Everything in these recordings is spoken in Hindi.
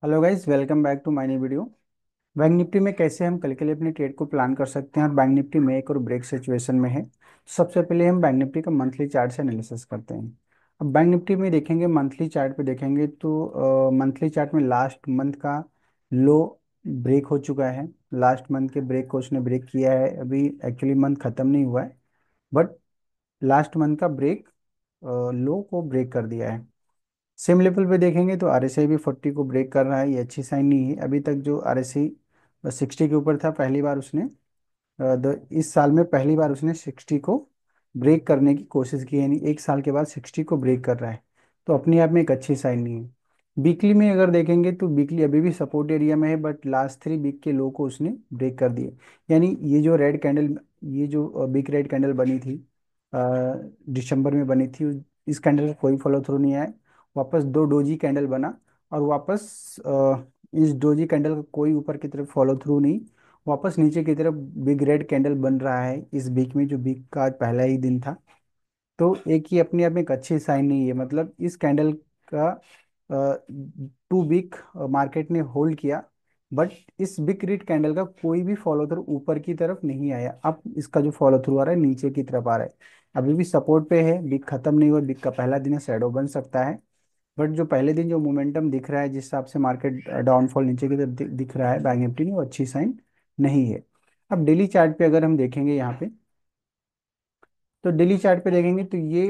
Hello guys, welcome back to my new video. Bank Nifty में कैसे हम कल के लिए अपनी ट्रेड को प्लान कर सकते हैं और बैंक निफ्टी मेक और ब्रेक सिचुएशन में है। सबसे पहले हम बैंक निफ्टी का मंथली चार्ट से एनालिसिस करते हैं। अब बैंक निफ्टी में देखेंगे, मंथली चार्ट पे देखेंगे तो मंथली चार्ट में लास्ट मंथ का लो ब्रेक हो चुका है। लास्ट मंथ के ब्रेक को उसने ब्रेक किया है। अभी एक्चुअली मंथ खत्म नहीं हुआ है, बट लास्ट मंथ का ब्रेक लो को ब्रेक कर दिया है। सेम लेवल पे देखेंगे तो आरएसआई भी 40 को ब्रेक कर रहा है। ये अच्छी साइन नहीं है। अभी तक जो आरएसआई 60 के ऊपर था, पहली बार उसने इस साल में पहली बार उसने 60 को ब्रेक करने की कोशिश की है, यानी एक साल के बाद 60 को ब्रेक कर रहा है। तो अपने आप में एक अच्छी साइन नहीं है। वीकली में अगर देखेंगे तो वीकली अभी भी सपोर्ट एरिया में है, बट लास्ट 3 वीक के लो को उसने ब्रेक कर दिए। यानी ये जो रेड कैंडल, ये जो बिग रेड कैंडल बनी थी, दिसंबर में बनी थी, इस कैंडल का कोई फॉलो थ्रू नहीं आया। वापस दो डोजी कैंडल बना और वापस इस डोजी कैंडल का कोई ऊपर की तरफ फॉलो थ्रू नहीं, वापस नीचे की तरफ बिग रेड कैंडल बन रहा है इस वीक में, जो वीक का आज पहला ही दिन था। तो एक ही अपने आप में एक अच्छी साइन नहीं है। मतलब इस कैंडल का 2 वीक मार्केट ने होल्ड किया, बट इस बिग रेड कैंडल का कोई भी फॉलो थ्रू ऊपर की तरफ नहीं आया। अब इसका जो फॉलो थ्रू आ रहा है नीचे की तरफ आ रहा है। अभी भी सपोर्ट पे है, वीक खत्म नहीं हुआ, वीक का पहला दिन है, शैडो बन सकता है। बट जो पहले दिन जो मोमेंटम दिख रहा है, जिस हिसाब से मार्केट डाउनफॉल नीचे की तरफ दिख रहा है बैंक निफ्टी में, वो अच्छी साइन नहीं है। अब डेली चार्ट पे अगर हम देखेंगे यहाँ पे, तो डेली चार्ट पे देखेंगे तो ये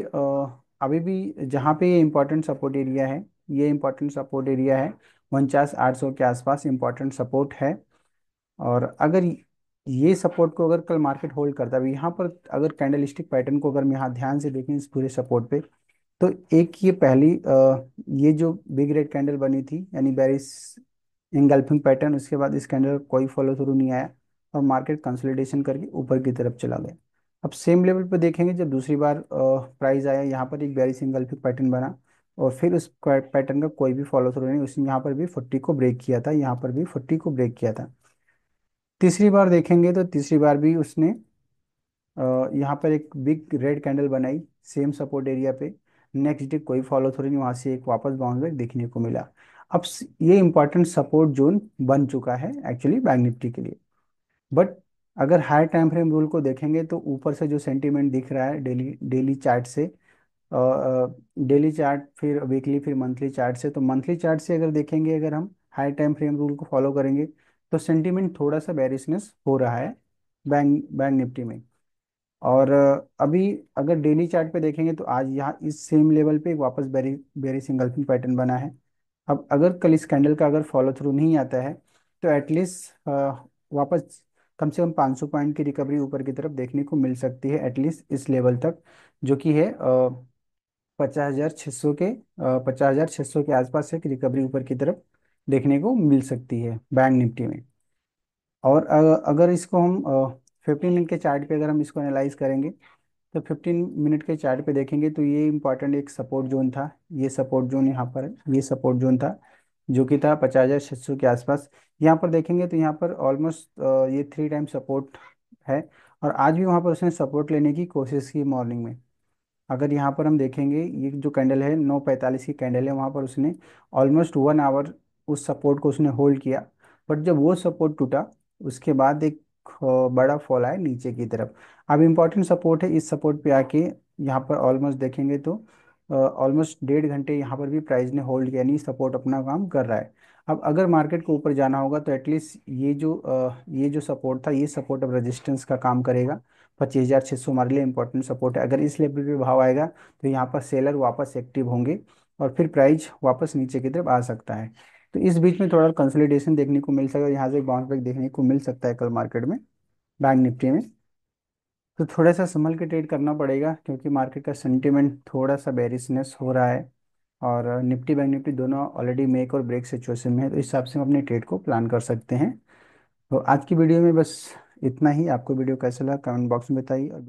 अभी भी जहाँ पे ये इंपॉर्टेंट सपोर्ट एरिया है, ये इंपॉर्टेंट सपोर्ट एरिया है। 49,800 के आसपास इंपॉर्टेंट सपोर्ट है। और अगर ये सपोर्ट को अगर कल मार्केट होल्ड करता है, यहाँ पर अगर कैंडलस्टिक पैटर्न को अगर हम यहाँ ध्यान से देखें इस पूरे सपोर्ट पे, तो एक ये पहली ये जो बिग रेड कैंडल बनी थी, यानी बेरिस इंगल्फिंग पैटर्न, उसके बाद इस कैंडल का कोई फॉलो थ्रू नहीं आया और मार्केट कंसोलिडेशन करके ऊपर की तरफ चला गया। अब सेम लेवल पे देखेंगे, जब दूसरी बार प्राइस आया, यहाँ पर एक बेरिस इंगल्फिंग पैटर्न बना और फिर उस पैटर्न का कोई भी फॉलो थ्रू नहीं, उसने यहाँ पर भी 40 को ब्रेक किया था, यहाँ पर भी 40 को ब्रेक किया था। तीसरी बार देखेंगे तो तीसरी बार भी उसने यहाँ पर एक बिग रेड कैंडल बनाई सेम सपोर्ट एरिया पे। नेक्स्ट डे कोई फॉलो थ्रू नहीं, वहाँ से एक वापस बाउंस बैक देखने को मिला। अब ये इंपॉर्टेंट सपोर्ट जोन बन चुका है एक्चुअली बैंक निफ्टी के लिए। बट अगर हाई टाइम फ्रेम रूल को देखेंगे तो ऊपर से जो सेंटीमेंट दिख रहा है डेली डेली चार्ट से, डेली चार्ट फिर वीकली फिर मंथली चार्ट से, तो मंथली चार्ट से अगर देखेंगे, अगर हम हाई टाइम फ्रेम रूल को फॉलो करेंगे, तो सेंटीमेंट थोड़ा सा बेरिशनेस हो रहा है बैंक बैंक निफ्टी में। और अभी अगर डेली चार्ट पे देखेंगे तो आज यहाँ इस सेम लेवल पे वापस बेरी बेरी सिंगल्फिंग पैटर्न बना है। अब अगर कल इस कैंडल का अगर फॉलो थ्रू नहीं आता है, तो एटलीस्ट वापस कम से कम 500 पॉइंट की रिकवरी ऊपर की तरफ देखने को मिल सकती है, एटलीस्ट इस लेवल तक, जो कि है 50,600 के 50,600 के आसपास एक रिकवरी ऊपर की तरफ देखने को मिल सकती है बैंक निफ्टी में। और अगर इसको हम 15 मिनट के चार्ट पे अगर हम इसको एनालाइज करेंगे, तो 15 मिनट के चार्ट पे देखेंगे तो ये इंपॉर्टेंट एक सपोर्ट जोन था। ये सपोर्ट जोन यहाँ पर है, ये सपोर्ट जोन था जो कि था 50,600 के आसपास। यहाँ पर देखेंगे तो यहाँ पर ऑलमोस्ट ये 3 टाइम सपोर्ट है। और आज भी वहाँ पर उसने सपोर्ट लेने की कोशिश की मॉर्निंग में। अगर यहाँ पर हम देखेंगे, ये जो कैंडल है 9:45 की कैंडल है, वहाँ पर उसने ऑलमोस्ट 1 आवर उस सपोर्ट को उसने होल्ड किया। बट जब वो सपोर्ट टूटा, उसके बाद एक बड़ा फॉल आया नीचे की तरफ। अब इम्पॉर्टेंट सपोर्ट है, इस सपोर्ट पे आके यहाँ पर ऑलमोस्ट देखेंगे तो ऑलमोस्ट 1.5 घंटे यहाँ पर भी प्राइस ने होल्ड किया, नहीं सपोर्ट अपना काम कर रहा है। अब अगर मार्केट को ऊपर जाना होगा तो एटलीस्ट ये जो सपोर्ट था, ये सपोर्ट अब रेजिस्टेंस का काम करेगा। 25,600 हमारे लिए इंपॉर्टेंट सपोर्ट है। अगर इस लेवल पे भाव आएगा तो यहाँ पर सेलर वापस एक्टिव होंगे और फिर प्राइस वापस नीचे की तरफ आ सकता है। तो इस बीच में थोड़ा कंसोलिडेशन देखने को मिल सकता है, यहाँ से बाउंस बैक देखने को मिल सकता है कल मार्केट में, बैंक निफ्टी में। तो थोड़ा सा संभल के ट्रेड करना पड़ेगा, क्योंकि मार्केट का सेंटिमेंट थोड़ा सा बेरिशनेस हो रहा है। और निफ्टी बैंक निफ्टी दोनों ऑलरेडी मेक और ब्रेक सिचुएशन में है, तो इस हिसाब से हम अपने ट्रेड को प्लान कर सकते हैं। तो आज की वीडियो में बस इतना ही। आपको वीडियो कैसा लगा कमेंट बॉक्स में बताइए। और